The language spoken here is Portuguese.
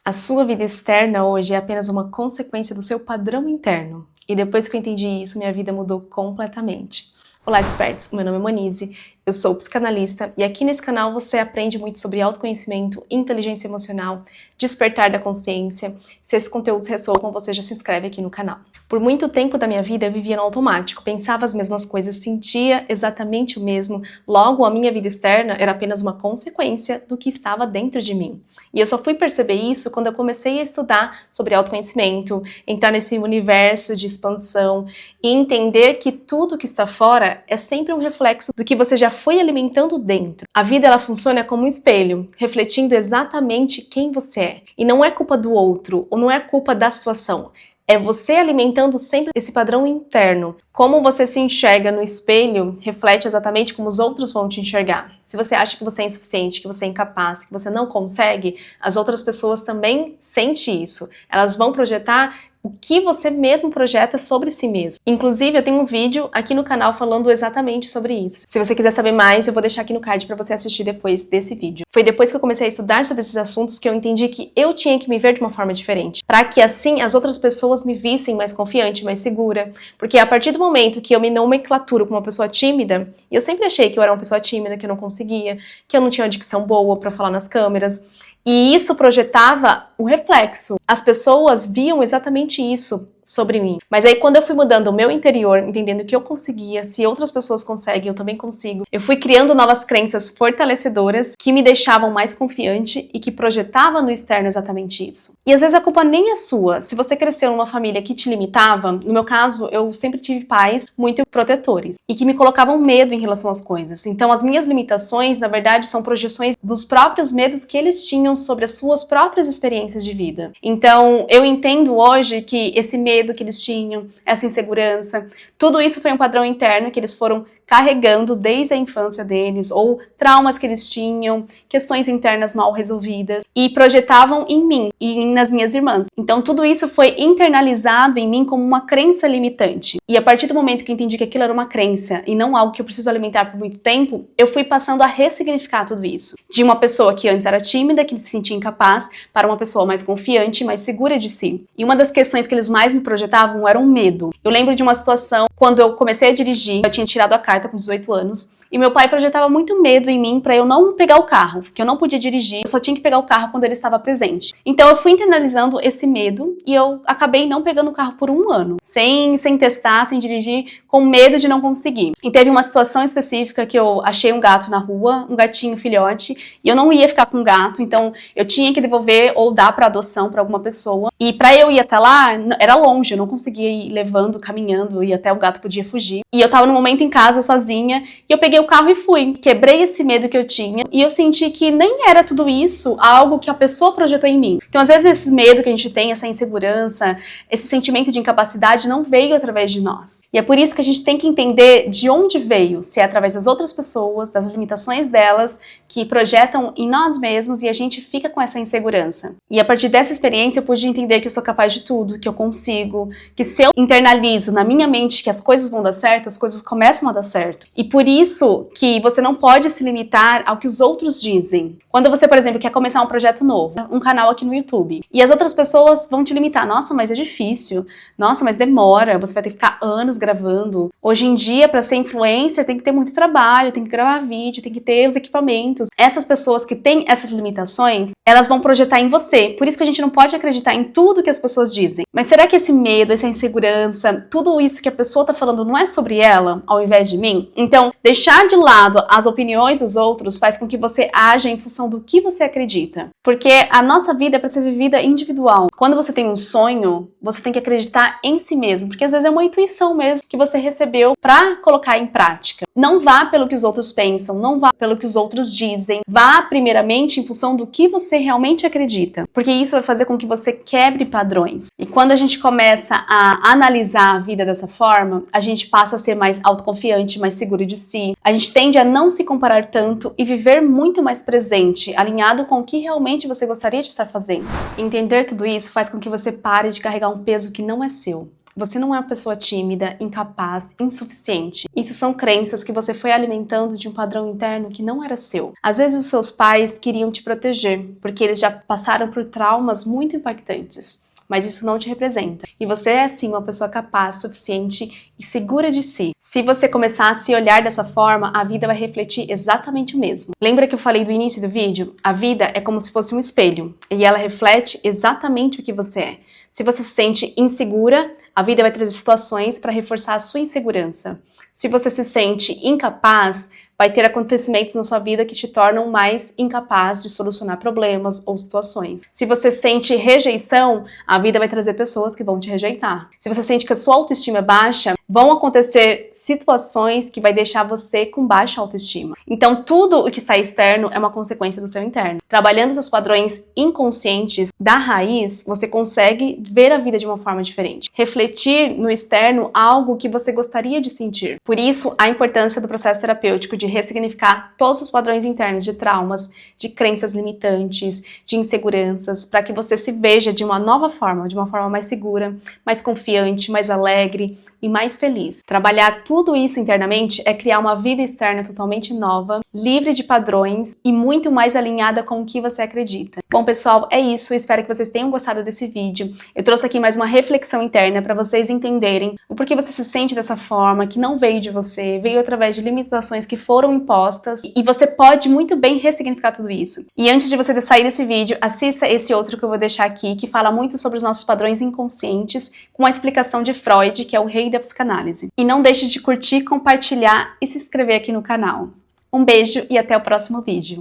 A sua vida externa hoje é apenas uma consequência do seu padrão interno. E depois que eu entendi isso, minha vida mudou completamente. Olá, despertes! Meu nome é Monize, eu sou psicanalista e aqui nesse canal você aprende muito sobre autoconhecimento, inteligência emocional, despertar da consciência. Se esses conteúdos ressoam com você, já se inscreve aqui no canal. Por muito tempo da minha vida eu vivia no automático, pensava as mesmas coisas, sentia exatamente o mesmo, logo a minha vida externa era apenas uma consequência do que estava dentro de mim. E eu só fui perceber isso quando eu comecei a estudar sobre autoconhecimento, entrar nesse universo de expansão e entender que tudo que está fora é sempre um reflexo do que você já foi alimentando dentro. A vida ela funciona como um espelho, refletindo exatamente quem você é. E não é culpa do outro, ou não é culpa da situação. É você alimentando sempre esse padrão interno. Como você se enxerga no espelho reflete exatamente como os outros vão te enxergar. Se você acha que você é insuficiente, que você é incapaz, que você não consegue, as outras pessoas também sentem isso. Elas vão projetar o que você mesmo projeta sobre si mesmo. Inclusive, eu tenho um vídeo aqui no canal falando exatamente sobre isso. Se você quiser saber mais, eu vou deixar aqui no card para você assistir depois desse vídeo. Foi depois que eu comecei a estudar sobre esses assuntos que eu entendi que eu tinha que me ver de uma forma diferente, para que assim as outras pessoas me vissem mais confiante, mais segura. Porque a partir do momento que eu me nomenclaturo como uma pessoa tímida, e eu sempre achei que eu era uma pessoa tímida, que eu não conseguia, que eu não tinha uma dicção boa para falar nas câmeras, e isso projetava o reflexo. As pessoas viam exatamente isso sobre mim. Mas aí quando eu fui mudando o meu interior, entendendo que eu conseguia, se outras pessoas conseguem, eu também consigo, eu fui criando novas crenças fortalecedoras que me deixavam mais confiante e que projetavam no externo exatamente isso. E às vezes a culpa nem é sua. Se você cresceu numa família que te limitava, no meu caso, eu sempre tive pais muito protetores e que me colocavam medo em relação às coisas. Então as minhas limitações, na verdade, são projeções dos próprios medos que eles tinham sobre as suas próprias experiências de vida. Então eu entendo hoje que esse medo que eles tinham, essa insegurança, tudo isso foi um padrão interno que eles foram carregando desde a infância deles, ou traumas que eles tinham, questões internas mal resolvidas, e projetavam em mim e nas minhas irmãs. Então tudo isso foi internalizado em mim como uma crença limitante. E a partir do momento que eu entendi que aquilo era uma crença e não algo que eu preciso alimentar por muito tempo, eu fui passando a ressignificar tudo isso. De uma pessoa que antes era tímida, que se sentia incapaz, para uma pessoa mais confiante, mais segura de si. E uma das questões que eles mais me projetavam era um medo. Eu lembro de uma situação quando eu comecei a dirigir, eu tinha tirado a carta com 18 anos, e meu pai projetava muito medo em mim para eu não pegar o carro, que eu não podia dirigir, eu só tinha que pegar o carro quando ele estava presente. Então eu fui internalizando esse medo e eu acabei não pegando o carro por um ano, sem testar, sem dirigir, com medo de não conseguir. E teve uma situação específica que eu achei um gato na rua, um gatinho filhote, e eu não ia ficar com o gato, então eu tinha que devolver ou dar para adoção para alguma pessoa. E para eu ir até lá, era longe, eu não conseguia ir levando, caminhando, e até o gato podia fugir. E eu tava no momento em casa sozinha, e eu peguei o carro e fui. Quebrei esse medo que eu tinha e eu senti que nem era tudo isso algo que a pessoa projetou em mim. Então, às vezes, esse medo que a gente tem, essa insegurança, esse sentimento de incapacidade não veio através de nós. E é por isso que a gente tem que entender de onde veio, se é através das outras pessoas, das limitações delas, que projetam em nós mesmos e a gente fica com essa insegurança. E a partir dessa experiência eu pude entender que eu sou capaz de tudo, que eu consigo, que se eu internalizo na minha mente que as coisas vão dar certo, as coisas começam a dar certo. E por isso que você não pode se limitar ao que os outros dizem. Quando você, por exemplo, quer começar um projeto novo, um canal aqui no YouTube, e as outras pessoas vão te limitar. Nossa, mas é difícil. Nossa, mas demora. Você vai ter que ficar anos gravando. Hoje em dia, para ser influencer, tem que ter muito trabalho, tem que gravar vídeo, tem que ter os equipamentos. Essas pessoas que têm essas limitações, elas vão projetar em você. Por isso que a gente não pode acreditar em tudo que as pessoas dizem. Mas será que esse medo, essa insegurança, tudo isso que a pessoa tá falando não é sobre ela, ao invés de mim? Então, deixar de lado as opiniões dos outros faz com que você haja em função do que você acredita. Porque a nossa vida é para ser vivida individual. Quando você tem um sonho, você tem que acreditar em si mesmo, porque às vezes é uma intuição mesmo que você recebeu para colocar em prática. Não vá pelo que os outros pensam, não vá pelo que os outros dizem. Vá primeiramente em função do que você realmente acredita, porque isso vai fazer com que você quebre padrões. E quando a gente começa a analisar a vida dessa forma, a gente passa a ser mais autoconfiante, mais seguro de si. A gente tende a não se comparar tanto e viver muito mais presente, alinhado com o que realmente você gostaria de estar fazendo. Entender tudo isso faz com que você pare de carregar um peso que não é seu. Você não é uma pessoa tímida, incapaz, insuficiente. Isso são crenças que você foi alimentando de um padrão interno que não era seu. Às vezes os seus pais queriam te proteger, porque eles já passaram por traumas muito impactantes. Mas isso não te representa. E você é, sim, uma pessoa capaz, suficiente e segura de si. Se você começar a se olhar dessa forma, a vida vai refletir exatamente o mesmo. Lembra que eu falei do início do vídeo? A vida é como se fosse um espelho, e ela reflete exatamente o que você é. Se você se sente insegura, a vida vai trazer situações para reforçar a sua insegurança. Se você se sente incapaz, vai ter acontecimentos na sua vida que te tornam mais incapaz de solucionar problemas ou situações. Se você sente rejeição, a vida vai trazer pessoas que vão te rejeitar. Se você sente que a sua autoestima é baixa, vão acontecer situações que vai deixar você com baixa autoestima. Então, tudo o que está externo é uma consequência do seu interno. Trabalhando seus padrões inconscientes da raiz, você consegue ver a vida de uma forma diferente. Refletir no externo algo que você gostaria de sentir. Por isso, a importância do processo terapêutico de ressignificar todos os padrões internos de traumas, de crenças limitantes, de inseguranças, para que você se veja de uma nova forma, de uma forma mais segura, mais confiante, mais alegre e mais feliz. Trabalhar tudo isso internamente é criar uma vida externa totalmente nova, livre de padrões e muito mais alinhada com o que você acredita. Bom, pessoal, é isso. Eu espero que vocês tenham gostado desse vídeo. Eu trouxe aqui mais uma reflexão interna para vocês entenderem o porquê você se sente dessa forma, que não veio de você, veio através de limitações que foram impostas, e você pode muito bem ressignificar tudo isso. E antes de você sair desse vídeo, assista esse outro que eu vou deixar aqui, que fala muito sobre os nossos padrões inconscientes, com a explicação de Freud, que é o rei da psicanálise. E não deixe de curtir, compartilhar e se inscrever aqui no canal. Um beijo e até o próximo vídeo.